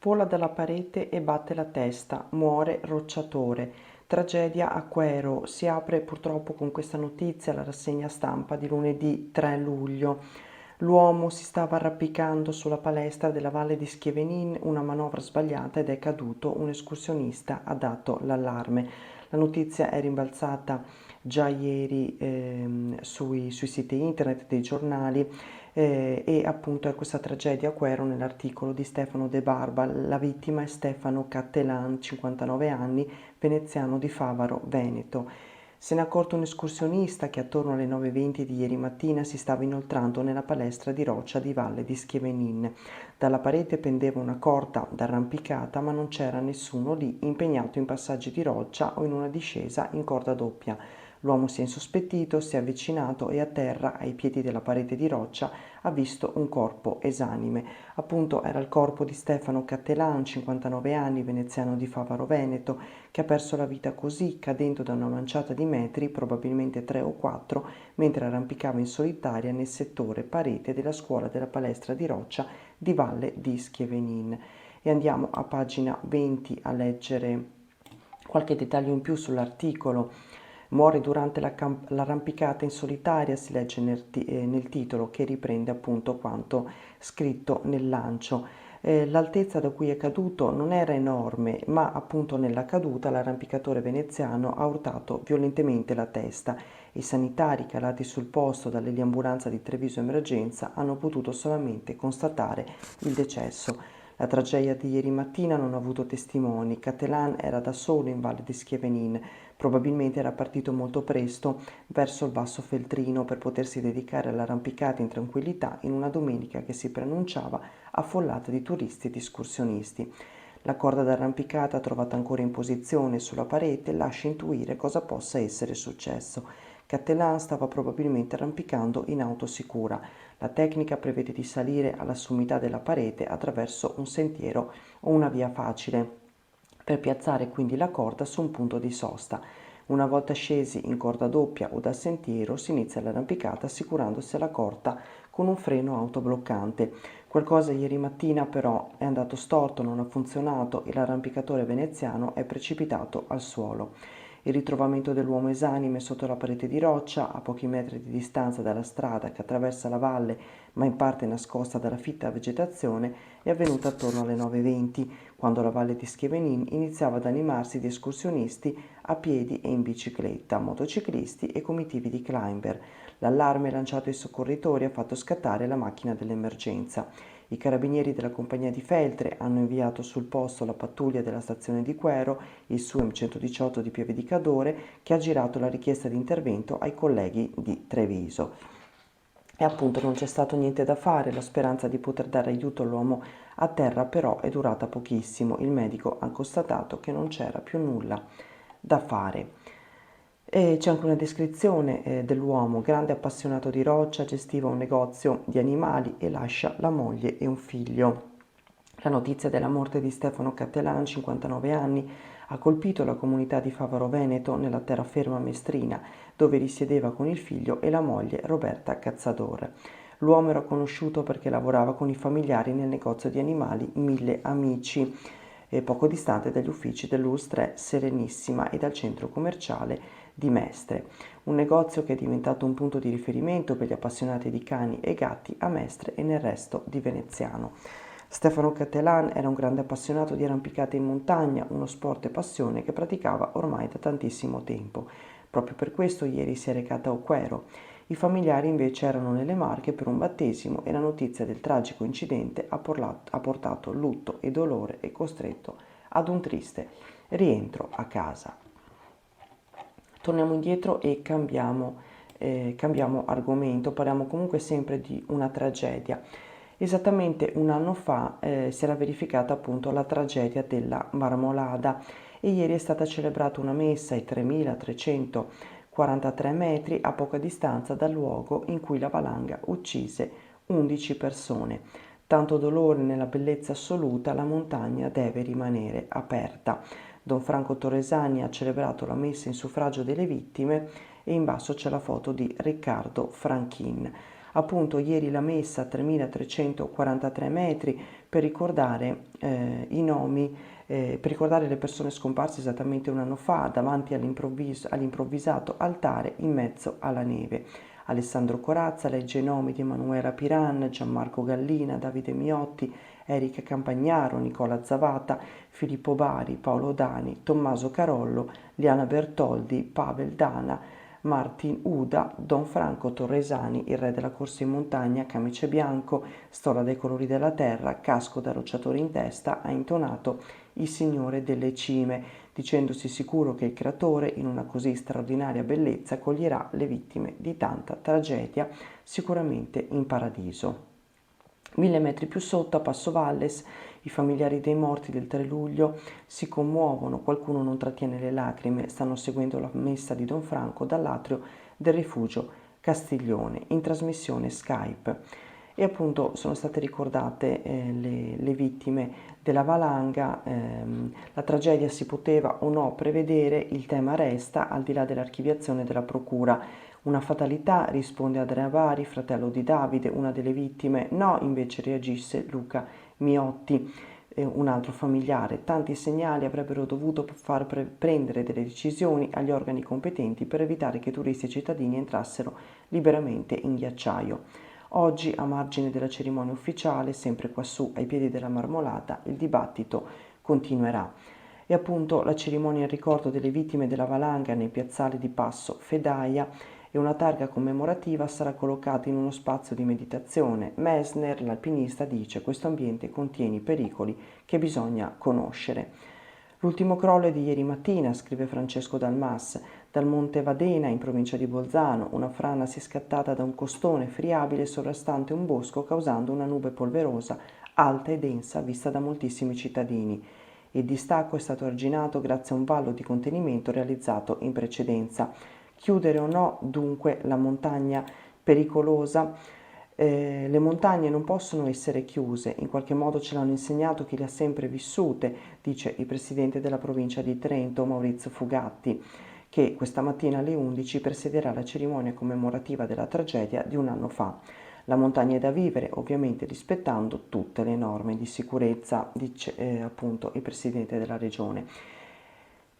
Vola dalla parete e batte la testa, muore Rocciatore. Tragedia a Quero. Si apre purtroppo con questa notizia la rassegna stampa di lunedì 3 luglio. L'uomo si stava arrampicando sulla palestra della Valle di Schievenin, una manovra sbagliata ed è caduto. Un escursionista ha dato l'allarme. La notizia è rimbalzata già ieri sui siti internet dei giornali e appunto è questa tragedia a Quero nell'articolo di Stefano De Barba. La vittima è Stefano Cattelan, 59 anni, veneziano di Favaro, Veneto. Se n'è accorto un escursionista che attorno alle 9:20 di ieri mattina si stava inoltrando nella palestra di roccia di Valle di Schievenin. Dalla parete pendeva una corda d'arrampicata, ma non c'era nessuno lì impegnato in passaggi di roccia o in una discesa in corda doppia. L'uomo si è insospettito, si è avvicinato e a terra, ai piedi della parete di roccia, ha visto un corpo esanime. Appunto era il corpo di Stefano Cattelan, 59 anni, veneziano di Favaro Veneto, che ha perso la vita così, cadendo da una manciata di metri, probabilmente 3 o 4, mentre arrampicava in solitaria nel settore parete della scuola della palestra di roccia di Valle di Schievenin. E andiamo a pagina 20 a leggere qualche dettaglio in più sull'articolo. Muore durante l'arrampicata in solitaria, si legge nel titolo, che riprende appunto quanto scritto nel lancio. L'altezza da cui è caduto non era enorme, ma appunto nella caduta l'arrampicatore veneziano ha urtato violentemente la testa. I sanitari calati sul posto dall'eliambulanza di Treviso Emergenza hanno potuto solamente constatare il decesso. La tragedia di ieri mattina non ha avuto testimoni. Cattelan era da solo in Valle di Schievenin. Probabilmente era partito molto presto verso il Basso Feltrino per potersi dedicare all'arrampicata in tranquillità in una domenica che si preannunciava affollata di turisti e di escursionisti. La corda d'arrampicata trovata ancora in posizione sulla parete lascia intuire cosa possa essere successo. Cattelan stava probabilmente arrampicando in auto sicura. La tecnica prevede di salire alla sommità della parete attraverso un sentiero o una via facile, per piazzare quindi la corda su un punto di sosta. Una volta scesi in corda doppia o dal sentiero si inizia l'arrampicata assicurandosi alla corda con un freno autobloccante. Qualcosa ieri mattina però è andato storto, non ha funzionato e l'arrampicatore veneziano è precipitato al suolo. Il ritrovamento dell'uomo esanime sotto la parete di roccia, a pochi metri di distanza dalla strada che attraversa la valle, ma in parte nascosta dalla fitta vegetazione, è avvenuto attorno alle 9:20, quando la valle di Schevenin iniziava ad animarsi di escursionisti a piedi e in bicicletta, motociclisti e comitativi di climber. L'allarme lanciato ai soccorritori ha fatto scattare la macchina dell'emergenza. I carabinieri della compagnia di Feltre hanno inviato sul posto la pattuglia della stazione di Quero, il SUEM 118 di Pieve di Cadore, che ha girato la richiesta di intervento ai colleghi di Treviso. E appunto non c'è stato niente da fare, la speranza di poter dare aiuto all'uomo a terra però è durata pochissimo. Il medico ha constatato che non c'era più nulla da fare. E c'è anche una descrizione dell'uomo, grande appassionato di roccia, gestiva un negozio di animali e lascia la moglie e un figlio. La notizia della morte di Stefano Cattelan, 59 anni, ha colpito la comunità di Favaro Veneto nella terraferma mestrina, dove risiedeva con il figlio e la moglie Roberta Cazzador. L'uomo era conosciuto perché lavorava con i familiari nel negozio di animali Mille Amici, poco distante dagli uffici dell'Us3 Serenissima e dal centro commerciale di Mestre, un negozio che è diventato un punto di riferimento per gli appassionati di cani e gatti a Mestre e nel resto di Veneziano. Stefano Cattelan era un grande appassionato di arrampicate in montagna, uno sport e passione che praticava ormai da tantissimo tempo. Proprio per questo ieri si è recata a Quero. I familiari invece erano nelle Marche per un battesimo e la notizia del tragico incidente ha portato lutto e dolore e costretto ad un triste rientro a casa. Torniamo indietro e cambiamo argomento, parliamo comunque sempre di una tragedia. Esattamente un anno fa si era verificata appunto la tragedia della Marmolada e ieri è stata celebrata una messa ai 3343 metri a poca distanza dal luogo in cui la valanga uccise 11 persone. Tanto dolore nella bellezza assoluta, la montagna deve rimanere aperta. Don Franco Torresani ha celebrato la messa in suffragio delle vittime e in basso c'è la foto di Riccardo Franchin. Appunto ieri la messa a 3.343 metri per ricordare i nomi, per ricordare le persone scomparse esattamente un anno fa davanti all'improvvisato altare in mezzo alla neve. Alessandro Corazza legge i nomi di Emanuela Piran, Gianmarco Gallina, Davide Miotti, Erika Campagnaro, Nicola Zavata, Filippo Bari, Paolo Dani, Tommaso Carollo, Liana Bertoldi, Pavel Dana, Martin Uda, Don Franco Torresani, il re della corsa in montagna, camice bianco, stola dei colori della terra, casco da rocciatore in testa, ha intonato il Signore delle cime, dicendosi sicuro che il creatore, in una così straordinaria bellezza, coglierà le vittime di tanta tragedia, sicuramente in paradiso. 1.000 metri più sotto, a Passo Valles, i familiari dei morti del 3 luglio si commuovono, qualcuno non trattiene le lacrime, stanno seguendo la messa di Don Franco dall'atrio del rifugio Castiglione, in trasmissione Skype. E appunto sono state ricordate le vittime della valanga, la tragedia si poteva o no prevedere, il tema resta, al di là dell'archiviazione della procura. Una fatalità, risponde Andrea Vari, fratello di Davide, una delle vittime. No, invece reagisce Luca Miotti, un altro familiare. Tanti segnali avrebbero dovuto far prendere delle decisioni agli organi competenti per evitare che turisti e cittadini entrassero liberamente in ghiacciaio. Oggi, a margine della cerimonia ufficiale, sempre quassù ai piedi della Marmolata, il dibattito continuerà. E appunto la cerimonia in ricordo delle vittime della valanga nei piazzali di Passo Fedaia e una targa commemorativa sarà collocata in uno spazio di meditazione. Messner, l'alpinista, dice: questo ambiente contiene i pericoli che bisogna conoscere. L'ultimo crollo è di ieri mattina, scrive Francesco Dalmas, dal Monte Vadena in provincia di Bolzano. Una frana si è scattata da un costone friabile sovrastante un bosco, causando una nube polverosa alta e densa vista da moltissimi cittadini. Il distacco è stato arginato grazie a un vallo di contenimento realizzato in precedenza. Chiudere o no dunque la montagna pericolosa? Le montagne non possono essere chiuse, in qualche modo ce l'hanno insegnato chi le ha sempre vissute, dice il presidente della provincia di Trento, Maurizio Fugatti, che questa mattina alle 11 presiederà la cerimonia commemorativa della tragedia di un anno fa. La montagna è da vivere, ovviamente rispettando tutte le norme di sicurezza, dice appunto il presidente della regione.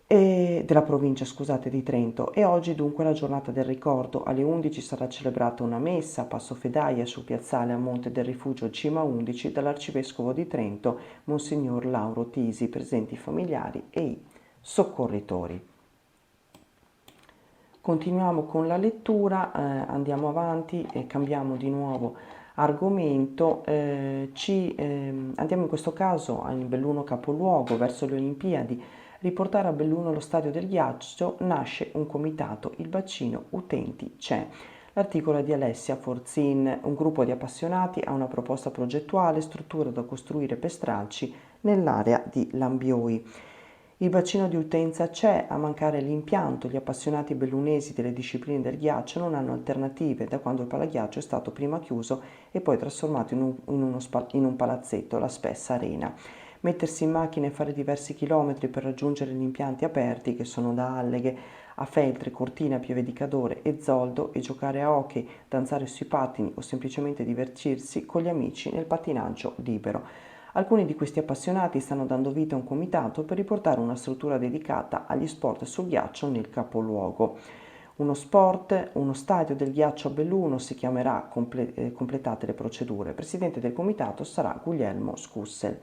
Della provincia, scusate, di Trento. E oggi dunque la giornata del ricordo. Alle 11 sarà celebrata una messa a Passo Fedaia sul piazzale a Monte del Rifugio Cima 11 dall'arcivescovo di Trento, Monsignor Lauro Tisi, presenti i familiari e i soccorritori. Continuiamo con la lettura, andiamo avanti e cambiamo di nuovo argomento. Andiamo in questo caso in Belluno capoluogo, verso le Olimpiadi. Riportare a Belluno lo stadio del ghiaccio, nasce un comitato, il bacino utenti c'è. L'articolo è di Alessia Forzin, un gruppo di appassionati ha una proposta progettuale, struttura da costruire per stralci nell'area di Lambioi. Il bacino di utenza c'è, a mancare l'impianto, gli appassionati bellunesi delle discipline del ghiaccio non hanno alternative da quando il palaghiaccio è stato prima chiuso e poi trasformato in un palazzetto, la Spessa Arena. Mettersi in macchina e fare diversi chilometri per raggiungere gli impianti aperti, che sono da Alleghe a Feltre, Cortina, Pieve di Cadore e Zoldo, e giocare a hockey, danzare sui pattini o semplicemente divertirsi con gli amici nel pattinaggio libero. Alcuni di questi appassionati stanno dando vita a un comitato per riportare una struttura dedicata agli sport sul ghiaccio nel capoluogo. Uno stadio del ghiaccio a Belluno si chiamerà, completate le procedure. Presidente del comitato sarà Guglielmo Scussel.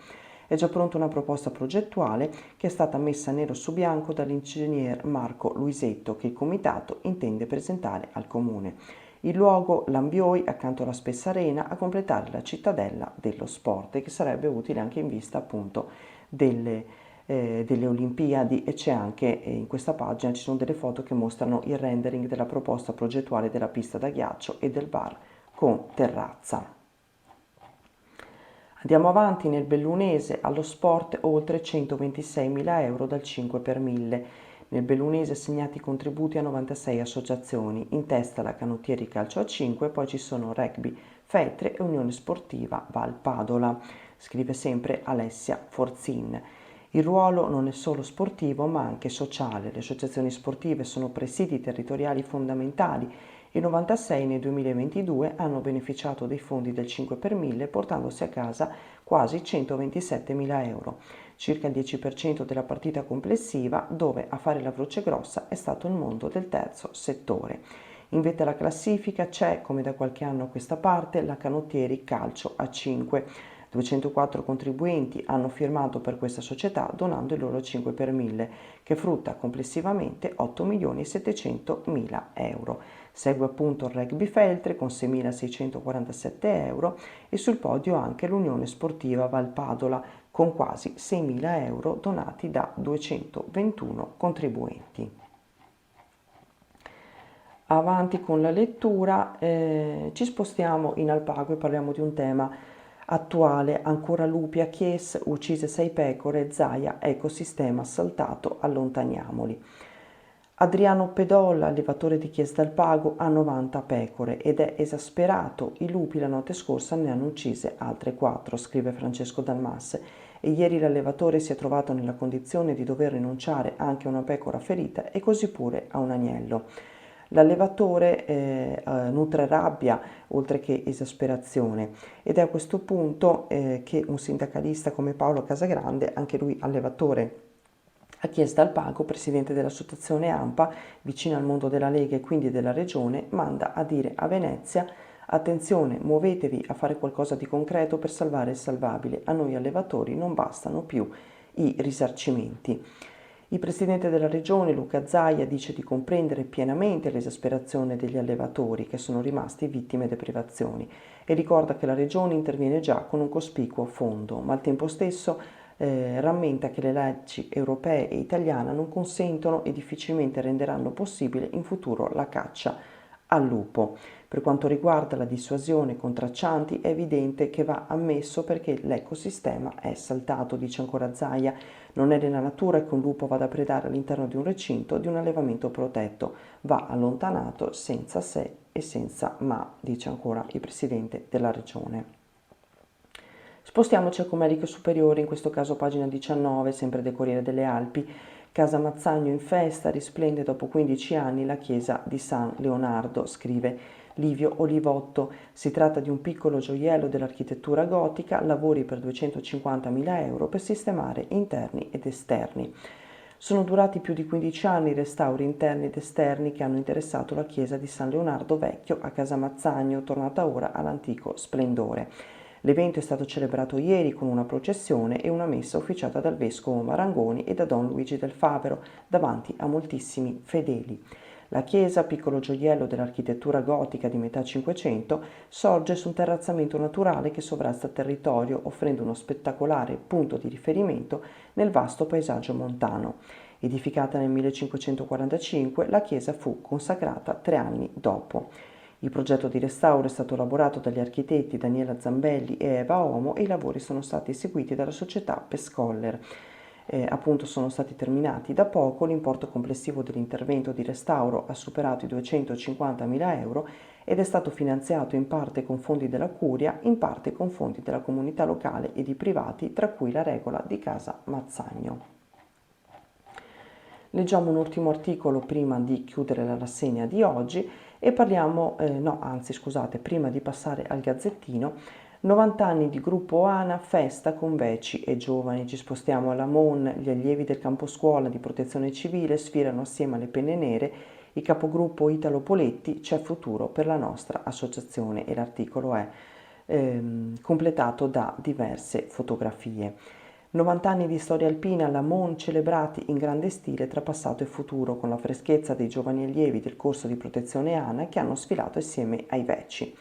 È già pronta una proposta progettuale che è stata messa nero su bianco dall'ingegner Marco Luisetto, che il comitato intende presentare al comune. Il luogo Lambioi, accanto alla Spessa Arena, a completare la cittadella dello sport, e che sarebbe utile anche in vista appunto delle Olimpiadi. E c'è anche in questa pagina, ci sono delle foto che mostrano il rendering della proposta progettuale della pista da ghiaccio e del bar con terrazza. Andiamo avanti nel bellunese, allo sport oltre 126.000 euro dal 5 per 1000. Nel bellunese assegnati contributi a 96 associazioni, in testa la Canottieri Calcio a 5, poi ci sono Rugby Feltre e Unione Sportiva Val Padola, scrive sempre Alessia Forzin. Il ruolo non è solo sportivo ma anche sociale. Le associazioni sportive sono presidi territoriali fondamentali. I 96 nel 2022 hanno beneficiato dei fondi del 5 per 1000 portandosi a casa quasi 127.000 euro, circa il 10% della partita complessiva, dove a fare la voce grossa è stato il mondo del terzo settore. In vetta alla classifica c'è, come da qualche anno a questa parte, la Canottieri Calcio a 5. 204 contribuenti hanno firmato per questa società donando il loro 5 per 1000, che frutta complessivamente 8.700.000 euro. Segue appunto il Rugby Feltre con 6.647 euro e sul podio anche l'Unione Sportiva Valpadola con quasi 6.000 euro donati da 221 contribuenti. Avanti con la lettura, ci spostiamo in Alpago e parliamo di un tema attuale. Ancora lupi a Chies, uccise 6 pecore, Zaia, ecosistema assaltato, allontaniamoli. Adriano Pedolla, allevatore di Chies d'Alpago, ha 90 pecore ed è esasperato. I lupi la notte scorsa ne hanno uccise altre 4, scrive Francesco Dalmasse, e ieri l'allevatore si è trovato nella condizione di dover rinunciare anche a una pecora ferita e così pure a un agnello. L'allevatore nutre rabbia oltre che esasperazione ed è a questo punto che un sindacalista come Paolo Casagrande, anche lui allevatore a Chies d'Alpago, presidente dell'associazione AMPA, vicino al mondo della Lega e quindi della regione, manda a dire a Venezia: attenzione, muovetevi a fare qualcosa di concreto per salvare il salvabile, a noi allevatori non bastano più i risarcimenti. Il presidente della regione, Luca Zaia, dice di comprendere pienamente l'esasperazione degli allevatori che sono rimasti vittime di privazioni e ricorda che la regione interviene già con un cospicuo fondo, ma al tempo stesso rammenta che le leggi europee e italiane non consentono e difficilmente renderanno possibile in futuro la caccia al lupo. Per quanto riguarda la dissuasione con traccianti è evidente che va ammesso perché l'ecosistema è saltato, dice ancora Zaia. Non è nella natura che un lupo vada a predare all'interno di un recinto di un allevamento protetto, va allontanato senza se e senza ma, dice ancora il presidente della regione. Spostiamoci a Comerico Superiore, in questo caso pagina 19, sempre del Corriere delle Alpi. Casa Mazzagno in festa, risplende dopo 15 anni la chiesa di San Leonardo, scrive Livio Olivotto. Si tratta di un piccolo gioiello dell'architettura gotica, lavori per 250.000 euro per sistemare interni ed esterni. Sono durati più di 15 anni i restauri interni ed esterni che hanno interessato la chiesa di San Leonardo Vecchio a Casa Mazzagno, tornata ora all'antico splendore. L'evento è stato celebrato ieri con una processione e una messa officiata dal vescovo Marangoni e da Don Luigi del Favero davanti a moltissimi fedeli. La chiesa, piccolo gioiello dell'architettura gotica di metà Cinquecento, sorge su un terrazzamento naturale che sovrasta il territorio, offrendo uno spettacolare punto di riferimento nel vasto paesaggio montano. Edificata nel 1545, la chiesa fu consacrata 3 anni dopo. Il progetto di restauro è stato elaborato dagli architetti Daniela Zambelli e Eva Omo e i lavori sono stati eseguiti dalla società Pescoller. Appunto sono stati terminati da poco, l'importo complessivo dell'intervento di restauro ha superato i 250.000 euro ed è stato finanziato in parte con fondi della Curia, in parte con fondi della comunità locale e di privati, tra cui la regola di Casa Mazzagno. Leggiamo un ultimo articolo prima di chiudere la rassegna di oggi e parliamo, prima di passare al Gazzettino, 90 anni di gruppo ANA, festa con veci e giovani. Ci spostiamo alla MON, gli allievi del campo scuola di protezione civile sfilano assieme alle penne nere, il capogruppo Italo Poletti, c'è futuro per la nostra associazione e l'articolo è completato da diverse fotografie. 90 anni di storia alpina alla MON celebrati in grande stile tra passato e futuro con la freschezza dei giovani allievi del corso di protezione ANA che hanno sfilato assieme ai vecchi.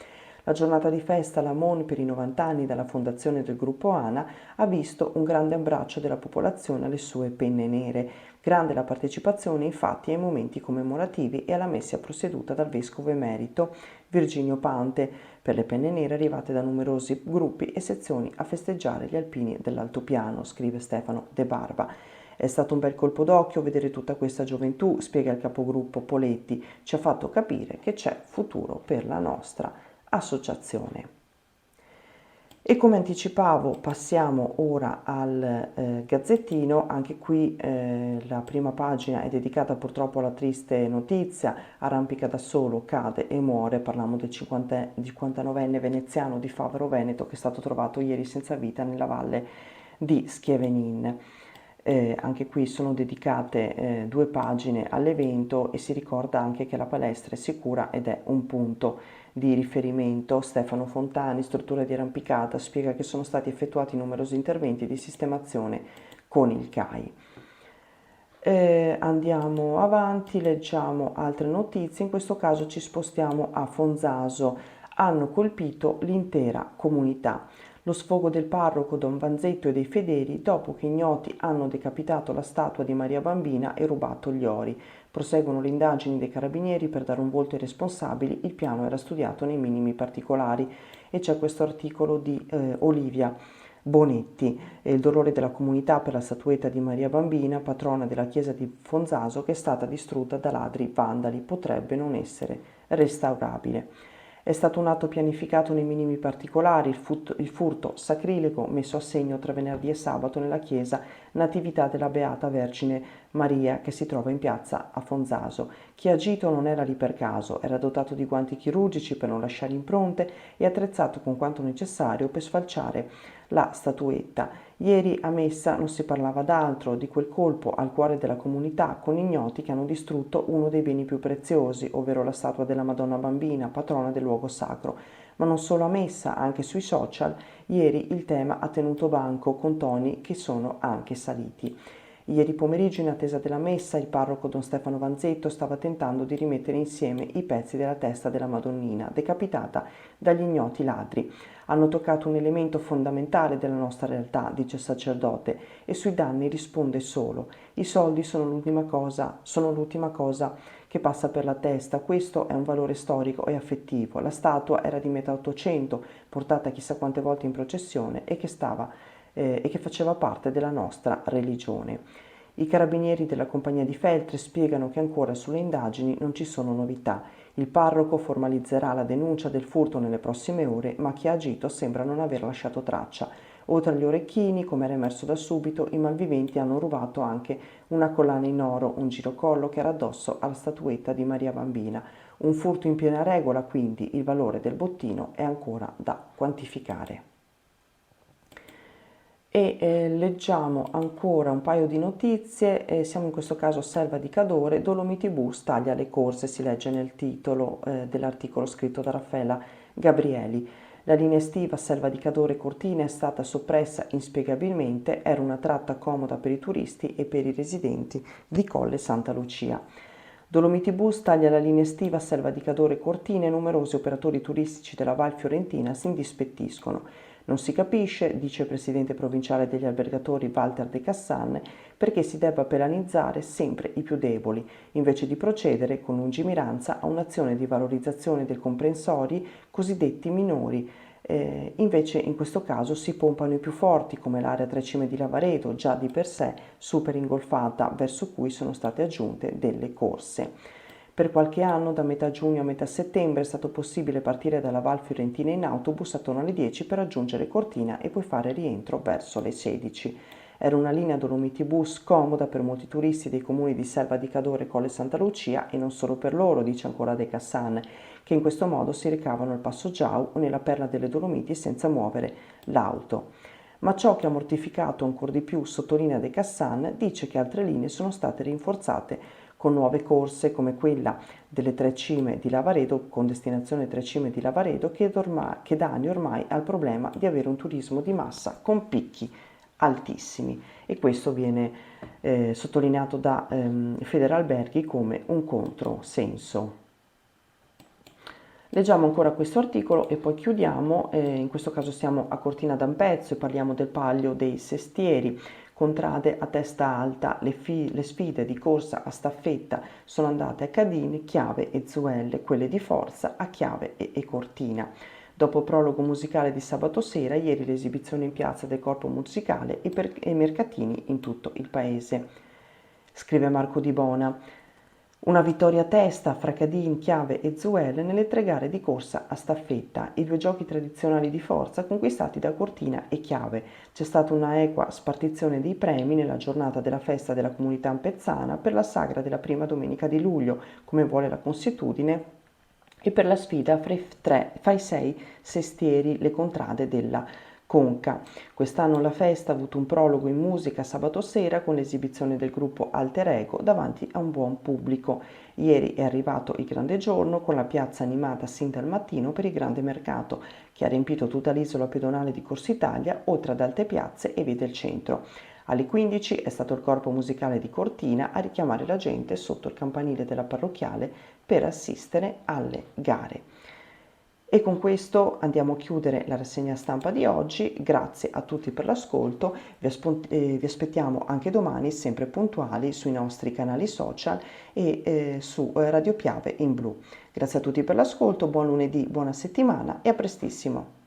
La giornata di festa alla MON per i 90 anni dalla fondazione del gruppo ANA ha visto un grande abbraccio della popolazione alle sue penne nere. Grande la partecipazione infatti ai momenti commemorativi e alla messa prosieduta dal vescovo emerito Virginio Pante per le penne nere arrivate da numerosi gruppi e sezioni a festeggiare gli alpini dell'altopiano, scrive Stefano De Barba. È stato un bel colpo d'occhio vedere tutta questa gioventù, spiega il capogruppo Poletti, ci ha fatto capire che c'è futuro per la nostra associazione. E come anticipavo, passiamo ora al Gazzettino. Anche qui la prima pagina è dedicata purtroppo alla triste notizia: arrampica da solo, cade e muore. Parliamo del 59enne veneziano di Favaro Veneto, che è stato trovato ieri senza vita nella valle di Schievenin. Anche qui sono dedicate due pagine all'evento, e si ricorda anche che la palestra è sicura ed è un punto di riferimento. Stefano Fontani, struttura di arrampicata, spiega che sono stati effettuati numerosi interventi di sistemazione con il CAI. Andiamo avanti, leggiamo altre notizie. In questo caso ci spostiamo a Fonzaso. Hanno colpito l'intera comunità. Lo sfogo del parroco Don Vanzetto e dei fedeli dopo che ignoti hanno decapitato la statua di Maria Bambina e rubato gli ori. Proseguono le indagini dei carabinieri per dare un volto ai responsabili. Il piano era studiato nei minimi particolari. E c'è questo articolo di Olivia Bonetti, il dolore della comunità per la statuetta di Maria Bambina, patrona della chiesa di Fonzaso, che è stata distrutta da ladri vandali, potrebbe non essere restaurabile. È stato un atto pianificato nei minimi particolari, il furto sacrilego messo a segno tra venerdì e sabato nella chiesa Natività della Beata Vergine Maria, che si trova in piazza a Fonzaso. Chi ha agito non era lì per caso, era dotato di guanti chirurgici per non lasciare impronte e attrezzato con quanto necessario per sfalciare la statuetta. Ieri a messa non si parlava d'altro, di quel colpo al cuore della comunità con ignoti che hanno distrutto uno dei beni più preziosi, ovvero la statua della Madonna Bambina, patrona del luogo sacro. Ma non solo a messa, anche sui social, ieri il tema ha tenuto banco con toni che sono anche saliti. Ieri pomeriggio, in attesa della messa, il parroco Don Stefano Vanzetto stava tentando di rimettere insieme i pezzi della testa della Madonnina, decapitata dagli ignoti ladri. Hanno toccato un elemento fondamentale della nostra realtà, dice il sacerdote, e sui danni risponde solo: i soldi sono l'ultima cosa che passa per la testa. Questo è un valore storico e affettivo. La statua era di metà 800, portata chissà quante volte in processione e che faceva parte della nostra religione. I carabinieri della compagnia di Feltre spiegano che ancora sulle indagini non ci sono novità. Il parroco formalizzerà la denuncia del furto nelle prossime ore, ma chi ha agito sembra non aver lasciato traccia. Oltre agli orecchini, come era emerso da subito, i malviventi hanno rubato anche una collana in oro, un girocollo che era addosso alla statuetta di Maria Bambina. Un furto in piena regola, quindi il valore del bottino è ancora da quantificare. Leggiamo ancora un paio di notizie. Siamo in questo caso a Selva di Cadore. Dolomiti Bus taglia le corse, si legge nel titolo dell'articolo scritto da Raffaella Gabrieli. La linea estiva Selva di Cadore Cortina è stata soppressa inspiegabilmente. Era una tratta comoda per i turisti e per i residenti di Colle Santa Lucia. Dolomiti Bus taglia la linea estiva Selva di Cadore Cortina e numerosi operatori turistici della Val Fiorentina si indispettiscono. Non si capisce, dice il presidente provinciale degli albergatori Walter De Cassan, perché si debba penalizzare sempre i più deboli, invece di procedere con lungimiranza a un'azione di valorizzazione dei comprensori cosiddetti minori. Invece in questo caso si pompano i più forti, come l'area Tre Cime di Lavaredo, già di per sé super ingolfata, verso cui sono state aggiunte delle corse. Per qualche anno, da metà giugno a metà settembre, è stato possibile partire dalla Val Fiorentina in autobus attorno alle 10 per raggiungere Cortina e poi fare rientro verso le 16. Era una linea Dolomiti Bus comoda per molti turisti dei comuni di Selva di Cadore e Colle Santa Lucia, e non solo per loro, dice ancora De Cassan, che in questo modo si recavano al Passo Giau o nella perla delle Dolomiti senza muovere l'auto. Ma ciò che ha mortificato ancor di più, sottolinea De Cassan, dice che altre linee sono state rinforzate con nuove corse come quella delle Tre Cime di Lavaredo, con destinazione Tre Cime di Lavaredo, che da anni ormai ha il problema di avere un turismo di massa con picchi altissimi, e questo viene sottolineato da Federalberghi come un controsenso. Leggiamo ancora questo articolo e poi chiudiamo. In questo caso siamo a Cortina d'Ampezzo e parliamo del Palio dei Sestieri. Contrade a testa alta, le sfide di corsa a staffetta sono andate a Cadine, Chiave e Zuelle, quelle di Forza a Chiave e Cortina. Dopo prologo musicale di sabato sera, ieri l'esibizione in piazza del corpo musicale e mercatini in tutto il paese. Scrive Marco Di Bona. Una vittoria a testa fra Cadin, Chiave e Zuel nelle 3 gare di corsa a staffetta, i 2 giochi tradizionali di forza conquistati da Cortina e Chiave. C'è stata una equa spartizione dei premi nella giornata della festa della comunità ampezzana per la sagra della prima domenica di luglio, come vuole la consuetudine, e per la sfida fra i 6 sestieri, le contrade della Conca. Quest'anno la festa ha avuto un prologo in musica sabato sera con l'esibizione del gruppo Alter Ego davanti a un buon pubblico. Ieri è arrivato il grande giorno con la piazza animata sin dal mattino per il grande mercato, che ha riempito tutta l'isola pedonale di Corso Italia, oltre ad altre piazze e vie del centro. Alle 15 è stato il corpo musicale di Cortina a richiamare la gente sotto il campanile della parrocchiale per assistere alle gare. E con questo andiamo a chiudere la rassegna stampa di oggi. Grazie a tutti per l'ascolto, vi aspettiamo anche domani, sempre puntuali, sui nostri canali social e su Radio Piave in Blu. Grazie a tutti per l'ascolto, buon lunedì, buona settimana e a prestissimo.